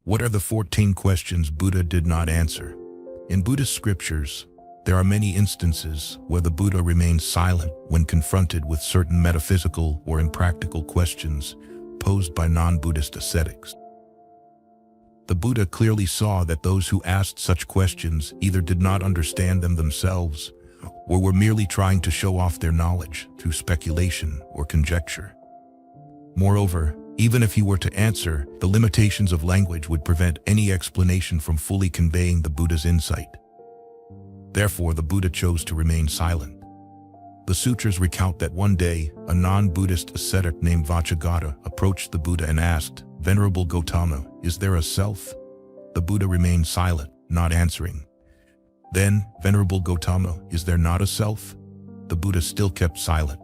What are the 14 questions Buddha did not answer? In Buddhist scriptures, there are many instances where the Buddha remains silent when confronted with certain metaphysical or impractical questions posed by non-Buddhist ascetics. The Buddha clearly saw that those who asked such questions either did not understand them themselves or were merely trying to show off their knowledge through speculation or conjecture. Moreover, even if he were to answer, the limitations of language would prevent any explanation from fully conveying the Buddha's insight. Therefore, the Buddha chose to remain silent. The sutras recount that one day, a non-Buddhist ascetic named Vacchagotta approached the Buddha and asked, "Venerable Gautama, is there a self?" The Buddha remained silent, not answering. Then, "Venerable Gautama, is there not a self?" The Buddha still kept silent.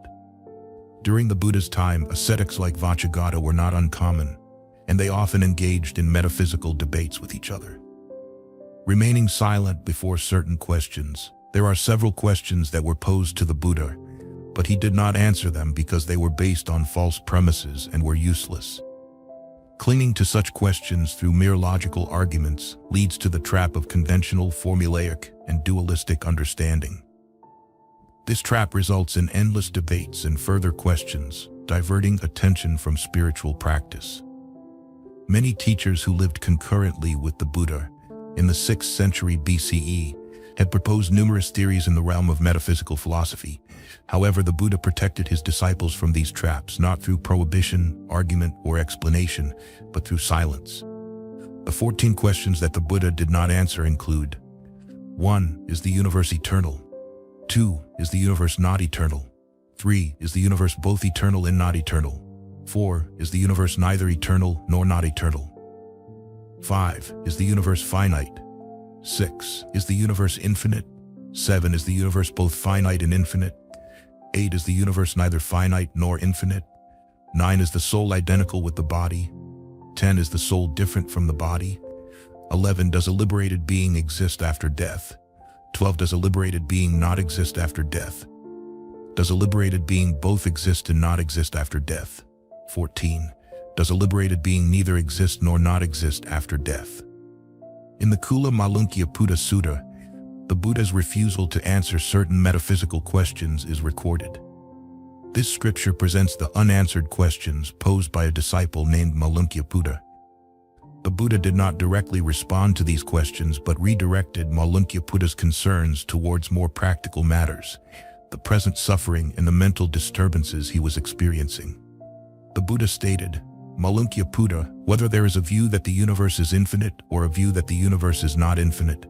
During the Buddha's time, ascetics like Vacchagotta were not uncommon, and they often engaged in metaphysical debates with each other. Remaining silent before certain questions, there are several questions that were posed to the Buddha, but he did not answer them because they were based on false premises and were useless. Clinging to such questions through mere logical arguments leads to the trap of conventional, formulaic, and dualistic understanding. This trap results in endless debates and further questions, diverting attention from spiritual practice. Many teachers who lived concurrently with the Buddha in the 6th century BCE had proposed numerous theories in the realm of metaphysical philosophy. However, the Buddha protected his disciples from these traps, not through prohibition, argument, or explanation, but through silence. The 14 questions that the Buddha did not answer include: 1. Is the universe eternal? 2. Is the universe not eternal? 3. Is the universe both eternal and not eternal? 4. Is the universe neither eternal nor not eternal? 5. Is the universe finite? 6. Is the universe infinite? 7. Is the universe both finite and infinite? 8. Is the universe neither finite nor infinite? 9. Is the soul identical with the body? 10. Is the soul different from the body? 11. Does a liberated being exist after death? 12. Does a liberated being not exist after death? Does a liberated being both exist and not exist after death? 14. Does a liberated being neither exist nor not exist after death? In the Kula Malunkyaputta Sutta, the Buddha's refusal to answer certain metaphysical questions is recorded. This scripture presents the unanswered questions posed by a disciple named Malunkyaputta. The Buddha did not directly respond to these questions but redirected Malunkyapputta's concerns towards more practical matters, the present suffering and the mental disturbances he was experiencing. The Buddha stated, "Malunkyaputta, whether there is a view that the universe is infinite or a view that the universe is not infinite,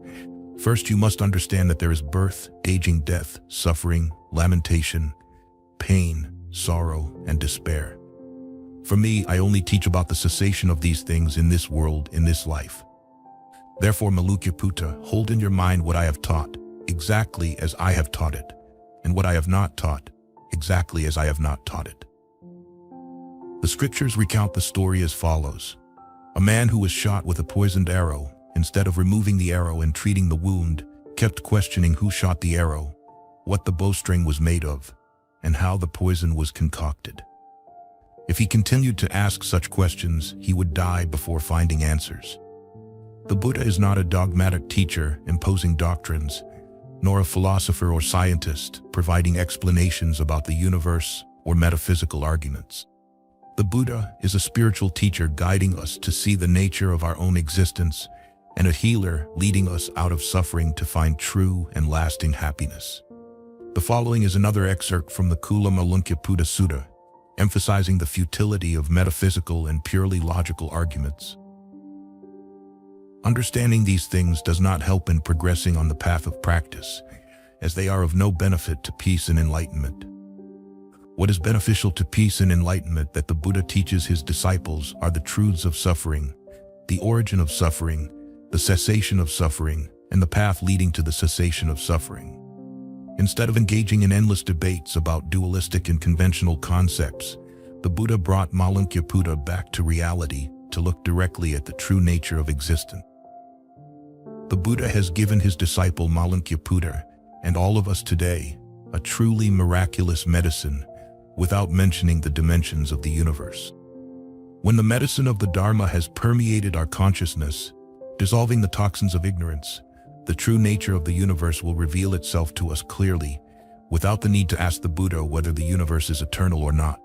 first you must understand that there is birth, aging, death, suffering, lamentation, pain, sorrow, and despair. For me, I only teach about the cessation of these things in this world, in this life. Therefore, Malunkyaputta, hold in your mind what I have taught, exactly as I have taught it, and what I have not taught, exactly as I have not taught it." The scriptures recount the story as follows. A man who was shot with a poisoned arrow, instead of removing the arrow and treating the wound, kept questioning who shot the arrow, what the bowstring was made of, and how the poison was concocted. If he continued to ask such questions, he would die before finding answers. The Buddha is not a dogmatic teacher imposing doctrines, nor a philosopher or scientist providing explanations about the universe or metaphysical arguments. The Buddha is a spiritual teacher guiding us to see the nature of our own existence and a healer leading us out of suffering to find true and lasting happiness. The following is another excerpt from the Kula Malunkyaputta Sutta, emphasizing the futility of metaphysical and purely logical arguments. Understanding these things does not help in progressing on the path of practice, as they are of no benefit to peace and enlightenment. What is beneficial to peace and enlightenment that the Buddha teaches his disciples are the truths of suffering, the origin of suffering, the cessation of suffering, and the path leading to the cessation of suffering. Instead of engaging in endless debates about dualistic and conventional concepts, the Buddha brought Malunkyaputta back to reality to look directly at the true nature of existence. The Buddha has given his disciple Malunkyaputta, and all of us today, a truly miraculous medicine without mentioning the dimensions of the universe. When the medicine of the Dharma has permeated our consciousness, dissolving the toxins of ignorance, the true nature of the universe will reveal itself to us clearly, without the need to ask the Buddha whether the universe is eternal or not.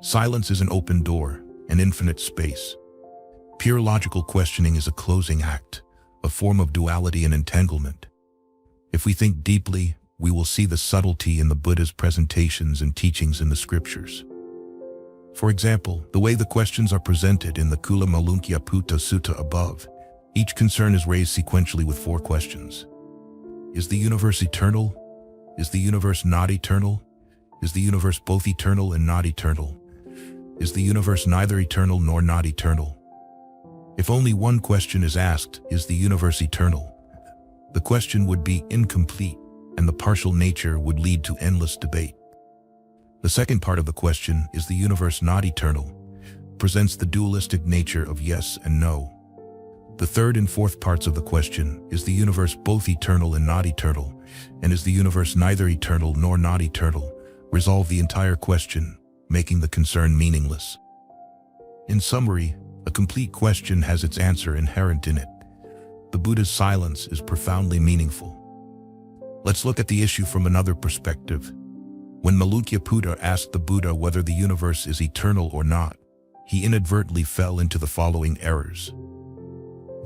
Silence is an open door, an infinite space. Pure logical questioning is a closing act, a form of duality and entanglement. If we think deeply, we will see the subtlety in the Buddha's presentations and teachings in the scriptures. For example, the way the questions are presented in the Kula Malunkyaputta Sutta above, each concern is raised sequentially with 4 questions. Is the universe eternal? Is the universe not eternal? Is the universe both eternal and not eternal? Is the universe neither eternal nor not eternal? If only one question is asked, is the universe eternal? The question would be incomplete, and the partial nature would lead to endless debate. The second part of the question, is the universe not eternal, presents the dualistic nature of yes and no. The third and fourth parts of the question, is the universe both eternal and not eternal, and is the universe neither eternal nor not eternal, resolve the entire question, making the concern meaningless. In summary, a complete question has its answer inherent in it. The Buddha's silence is profoundly meaningful. Let's look at the issue from another perspective. When Malunkyaputta asked the Buddha whether the universe is eternal or not, he inadvertently fell into the following errors.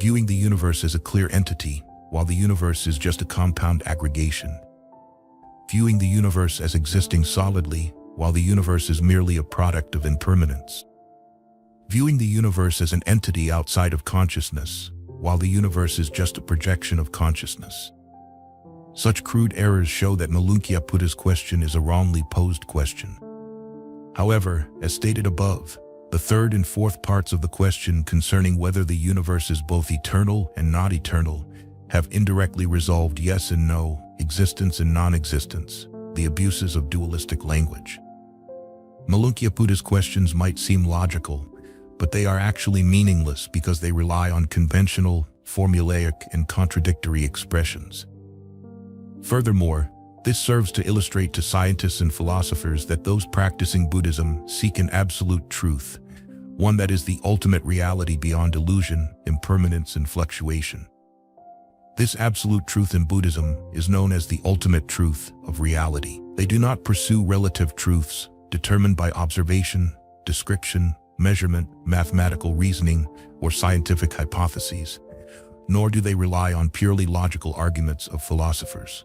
Viewing the universe as a clear entity, while the universe is just a compound aggregation. Viewing the universe as existing solidly, while the universe is merely a product of impermanence. Viewing the universe as an entity outside of consciousness, while the universe is just a projection of consciousness. Such crude errors show that Malunkyapputta's question is a wrongly posed question. However, as stated above, the third and fourth parts of the question concerning whether the universe is both eternal and not eternal have indirectly resolved yes and no, existence and non-existence, the abuses of dualistic language. Malunkyapputta's questions might seem logical, but they are actually meaningless because they rely on conventional, formulaic, and contradictory expressions. Furthermore, this serves to illustrate to scientists and philosophers that those practicing Buddhism seek an absolute truth, one that is the ultimate reality beyond illusion, impermanence, and fluctuation. This absolute truth in Buddhism is known as the ultimate truth of reality. They do not pursue relative truths determined by observation, description, measurement, mathematical reasoning, or scientific hypotheses, nor do they rely on purely logical arguments of philosophers.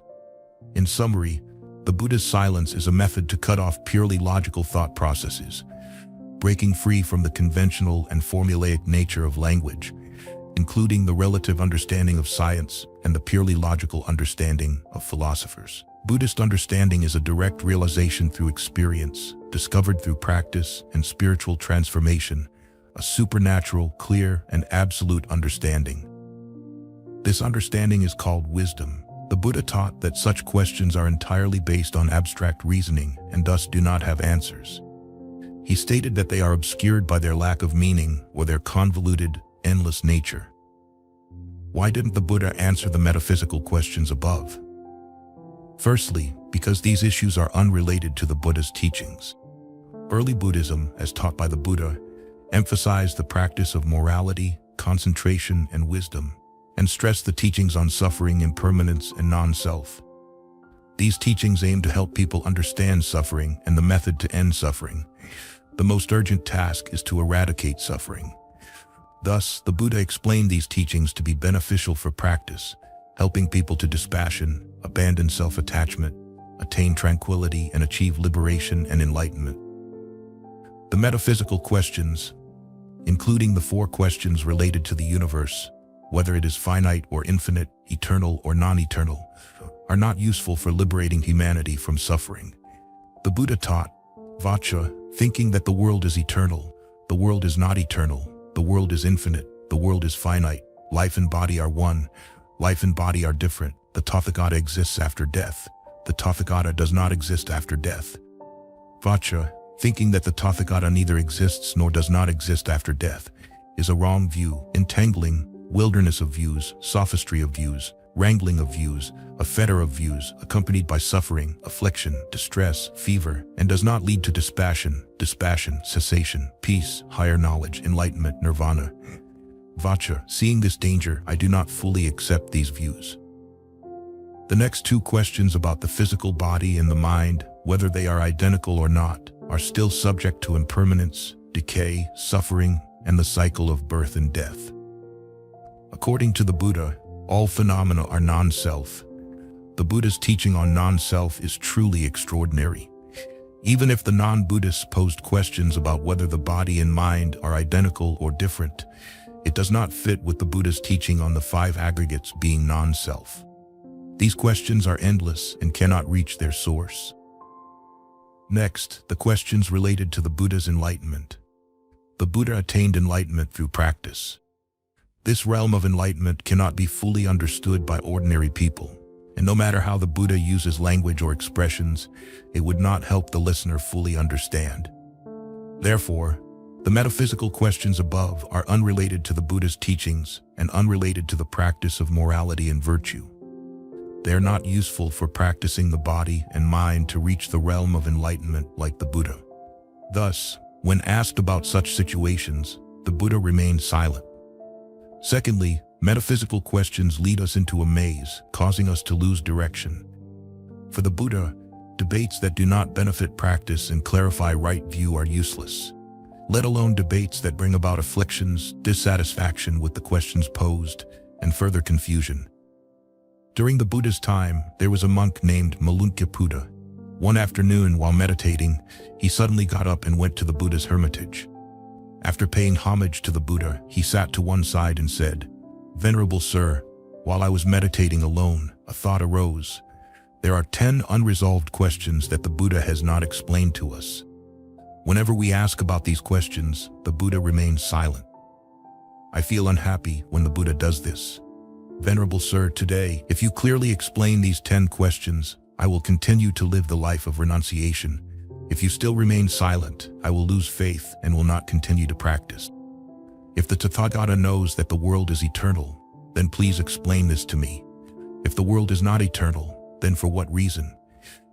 In summary, the Buddha's silence is a method to cut off purely logical thought processes, breaking free from the conventional and formulaic nature of language, including the relative understanding of science and the purely logical understanding of philosophers. Buddhist understanding is a direct realization through experience, discovered through practice and spiritual transformation, a supernatural, clear, and absolute understanding. This understanding is called wisdom. The Buddha taught that such questions are entirely based on abstract reasoning and thus do not have answers. He stated that they are obscured by their lack of meaning or their convoluted, endless nature. Why didn't the Buddha answer the metaphysical questions above? Firstly, because these issues are unrelated to the Buddha's teachings. Early Buddhism, as taught by the Buddha, emphasized the practice of morality, concentration, and wisdom, and stressed the teachings on suffering, impermanence, and non-self. These teachings aim to help people understand suffering and the method to end suffering. The most urgent task is to eradicate suffering. Thus, the Buddha explained these teachings to be beneficial for practice, helping people to dispassion, abandon self-attachment, attain tranquility, and achieve liberation and enlightenment. The metaphysical questions, including the 4 questions related to the universe, whether it is finite or infinite, eternal or non-eternal, are not useful for liberating humanity from suffering. The Buddha taught, Vacha, thinking that the world is eternal, the world is not eternal, the world is infinite, the world is finite, life and body are one, life and body are different, the Tathagata exists after death, the Tathagata does not exist after death. Vacha, thinking that the Tathagata neither exists nor does not exist after death, is a wrong view, entangling, wilderness of views, sophistry of views, wrangling of views, a fetter of views, accompanied by suffering, affliction, distress, fever, and does not lead to dispassion, cessation, peace, higher knowledge, enlightenment, nirvana. Vacha, seeing this danger, I do not fully accept these views. The next two questions about the physical body and the mind, whether they are identical or not, are still subject to impermanence, decay, suffering, and the cycle of birth and death. According to the Buddha, all phenomena are non-self. The Buddha's teaching on non-self is truly extraordinary. Even if the non-Buddhists posed questions about whether the body and mind are identical or different, it does not fit with the Buddha's teaching on the five aggregates being non-self. These questions are endless and cannot reach their source. Next, the questions related to the Buddha's enlightenment. The Buddha attained enlightenment through practice. This realm of enlightenment cannot be fully understood by ordinary people, and no matter how the Buddha uses language or expressions, it would not help the listener fully understand. Therefore, the metaphysical questions above are unrelated to the Buddha's teachings and unrelated to the practice of morality and virtue. They are not useful for practicing the body and mind to reach the realm of enlightenment like the Buddha. Thus, when asked about such situations, the Buddha remained silent. Secondly, metaphysical questions lead us into a maze, causing us to lose direction. For the Buddha, debates that do not benefit practice and clarify right view are useless, let alone debates that bring about afflictions, dissatisfaction with the questions posed, and further confusion. During the Buddha's time, there was a monk named Buddha. One afternoon, while meditating, he suddenly got up and went to the Buddha's hermitage. After paying homage to the Buddha, he sat to one side and said, "Venerable Sir, while I was meditating alone, a thought arose. There are 10 unresolved questions that the Buddha has not explained to us. Whenever we ask about these questions, the Buddha remains silent. I feel unhappy when the Buddha does this. Venerable Sir, today, if you clearly explain these 10 questions, I will continue to live the life of renunciation. If you still remain silent, I will lose faith and will not continue to practice. If the Tathagata knows that the world is eternal, then please explain this to me. If the world is not eternal, then for what reason?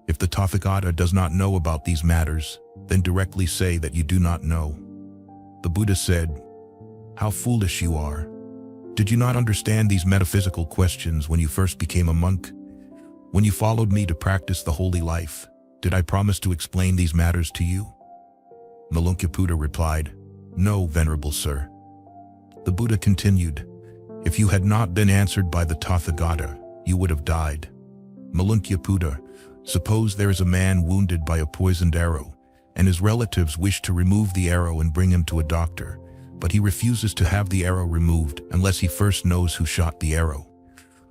If the Tathagata does not know about these matters, then directly say that you do not know." The Buddha said, "How foolish you are. Did you not understand these metaphysical questions when you first became a monk? When you followed me to practice the holy life, did I promise to explain these matters to you?" Buddha replied, "No, Venerable Sir." The Buddha continued, "If you had not been answered by the Tathagata, you would have died. Buddha, suppose there is a man wounded by a poisoned arrow, and his relatives wish to remove the arrow and bring him to a doctor, but he refuses to have the arrow removed unless he first knows who shot the arrow.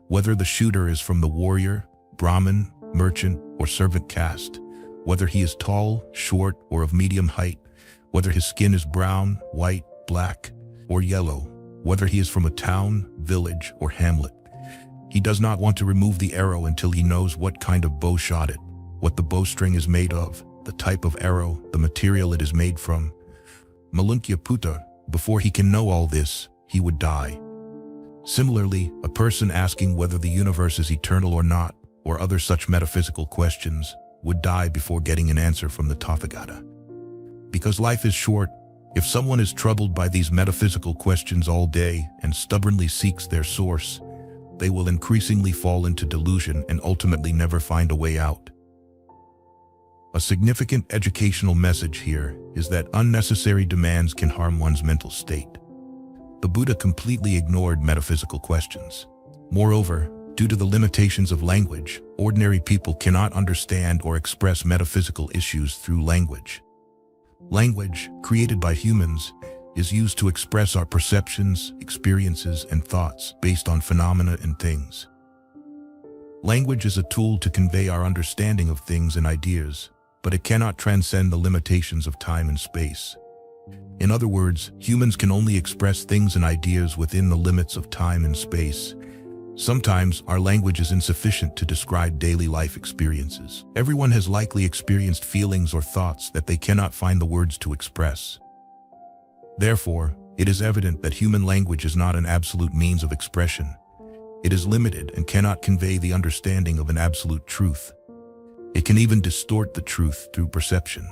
Whether the shooter is from the warrior, Brahmin, merchant, or servant caste, whether he is tall, short, or of medium height, whether his skin is brown, white, black, or yellow, whether he is from a town, village, or hamlet. He does not want to remove the arrow until he knows what kind of bow shot it, what the bowstring is made of, the type of arrow, the material it is made from. Puta, before he can know all this, he would die. Similarly, a person asking whether the universe is eternal or not, or other such metaphysical questions, would die before getting an answer from the Tathagata. Because life is short, if someone is troubled by these metaphysical questions all day and stubbornly seeks their source, they will increasingly fall into delusion and ultimately never find a way out. A significant educational message here is that unnecessary demands can harm one's mental state. The Buddha completely ignored metaphysical questions. Moreover, due to the limitations of language, ordinary people cannot understand or express metaphysical issues through language. Language, created by humans, is used to express our perceptions, experiences, and thoughts based on phenomena and things. Language is a tool to convey our understanding of things and ideas, but it cannot transcend the limitations of time and space. In other words, humans can only express things and ideas within the limits of time and space. Sometimes, our language is insufficient to describe daily life experiences. Everyone has likely experienced feelings or thoughts that they cannot find the words to express. Therefore, it is evident that human language is not an absolute means of expression. It is limited and cannot convey the understanding of an absolute truth. It can even distort the truth through perception.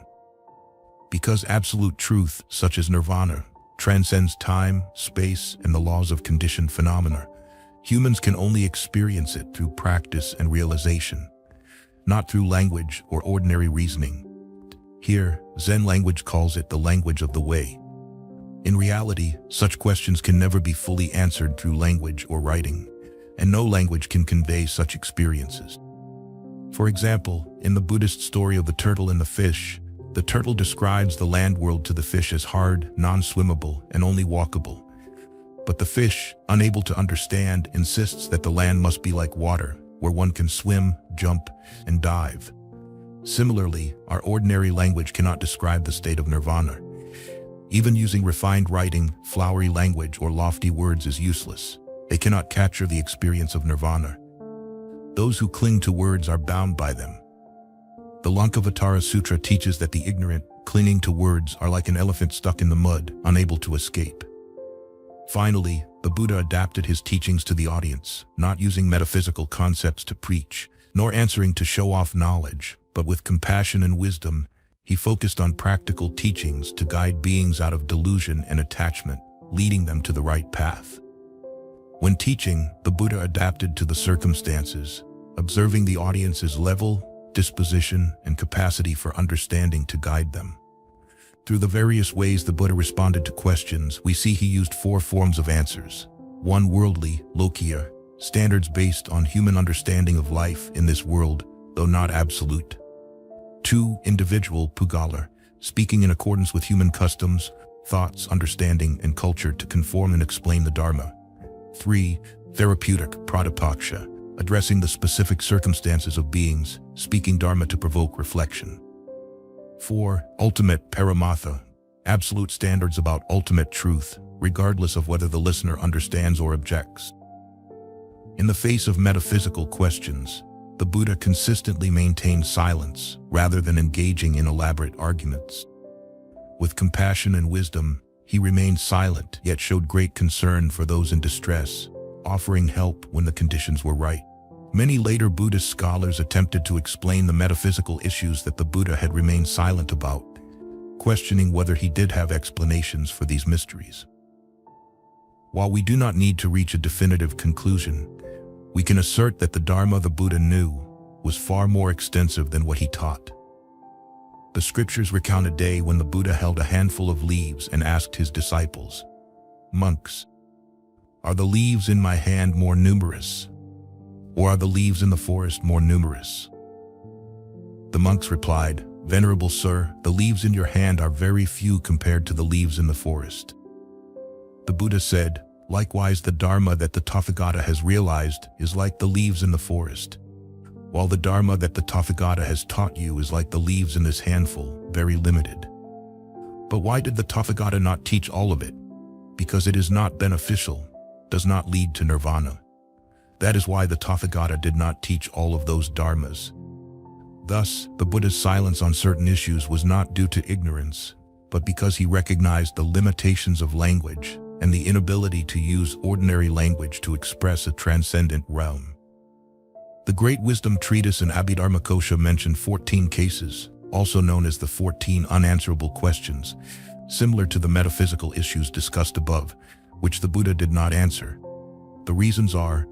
Because absolute truth, such as nirvana, transcends time, space, and the laws of conditioned phenomena, humans can only experience it through practice and realization, not through language or ordinary reasoning. Here, Zen language calls it the language of the way. In reality, such questions can never be fully answered through language or writing, and no language can convey such experiences. For example, in the Buddhist story of the turtle and the fish, the turtle describes the land world to the fish as hard, non-swimmable, and only walkable. But the fish, unable to understand, insists that the land must be like water, where one can swim, jump, and dive. Similarly, our ordinary language cannot describe the state of nirvana. Even using refined writing, flowery language, or lofty words is useless. They cannot capture the experience of nirvana. Those who cling to words are bound by them. The Lankavatara Sutra teaches that the ignorant, clinging to words, are like an elephant stuck in the mud, unable to escape. Finally, the Buddha adapted his teachings to the audience, not using metaphysical concepts to preach, nor answering to show off knowledge, but with compassion and wisdom, he focused on practical teachings to guide beings out of delusion and attachment, leading them to the right path. When teaching, the Buddha adapted to the circumstances, observing the audience's level, disposition, and capacity for understanding to guide them. Through the various ways the Buddha responded to questions, we see he used 4 forms of answers. 1. Worldly, lokiya, standards based on human understanding of life in this world, though not absolute. 2. Individual, pugala, speaking in accordance with human customs, thoughts, understanding, and culture to conform and explain the Dharma. 3. Therapeutic, pratipaksha, addressing the specific circumstances of beings, speaking Dharma to provoke reflection. 4. Ultimate, paramatha, absolute standards about ultimate truth, regardless of whether the listener understands or objects. In the face of metaphysical questions, the Buddha consistently maintained silence rather than engaging in elaborate arguments. With compassion and wisdom, he remained silent yet showed great concern for those in distress, offering help when the conditions were right. Many later Buddhist scholars attempted to explain the metaphysical issues that the Buddha had remained silent about, questioning whether he did have explanations for these mysteries. While we do not need to reach a definitive conclusion, we can assert that the Dharma the Buddha knew was far more extensive than what he taught. The scriptures recount a day when the Buddha held a handful of leaves and asked his disciples, "Monks, are the leaves in my hand more numerous, or are the leaves in the forest more numerous?" The monks replied, "Venerable sir, the leaves in your hand are very few compared to the leaves in the forest." The Buddha said, "Likewise, the Dharma that the Tathagata has realized is like the leaves in the forest, while the Dharma that the Tathagata has taught you is like the leaves in this handful, very limited." But why did the Tathagata not teach all of it? Because it is not beneficial, does not lead to nirvana. That is why the Tathagata did not teach all of those dharmas. Thus, the Buddha's silence on certain issues was not due to ignorance, but because he recognized the limitations of language and the inability to use ordinary language to express a transcendent realm. The Great Wisdom Treatise in Abhidharmakosha mentioned 14 cases, also known as the 14 unanswerable questions, similar to the metaphysical issues discussed above, which the Buddha did not answer. The reasons are: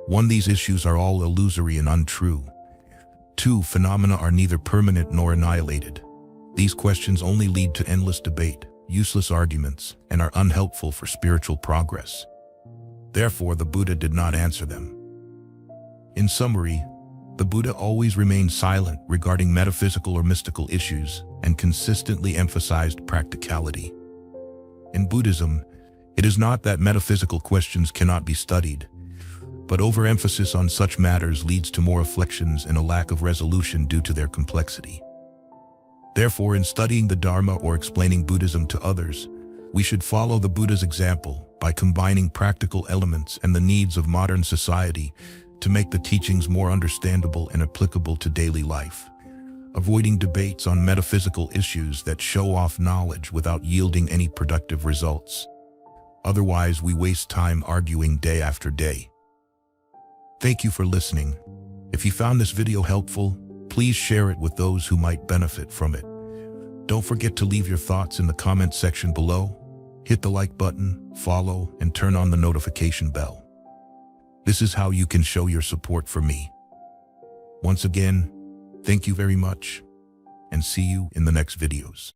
1. These issues are all illusory and untrue. 2. Phenomena are neither permanent nor annihilated. These questions only lead to endless debate, useless arguments, and are unhelpful for spiritual progress. Therefore, the Buddha did not answer them. In summary, the Buddha always remained silent regarding metaphysical or mystical issues and consistently emphasized practicality. In Buddhism, it is not that metaphysical questions cannot be studied, but overemphasis on such matters leads to more afflictions and a lack of resolution due to their complexity. Therefore, in studying the Dharma or explaining Buddhism to others, we should follow the Buddha's example by combining practical elements and the needs of modern society to make the teachings more understandable and applicable to daily life, avoiding debates on metaphysical issues that show off knowledge without yielding any productive results. Otherwise, we waste time arguing day after day. Thank you for listening. If you found this video helpful, please share it with those who might benefit from it. Don't forget to leave your thoughts in the comment section below. Hit the like button, follow, and turn on the notification bell. This is how you can show your support for me. Once again, thank you very much, and see you in the next videos.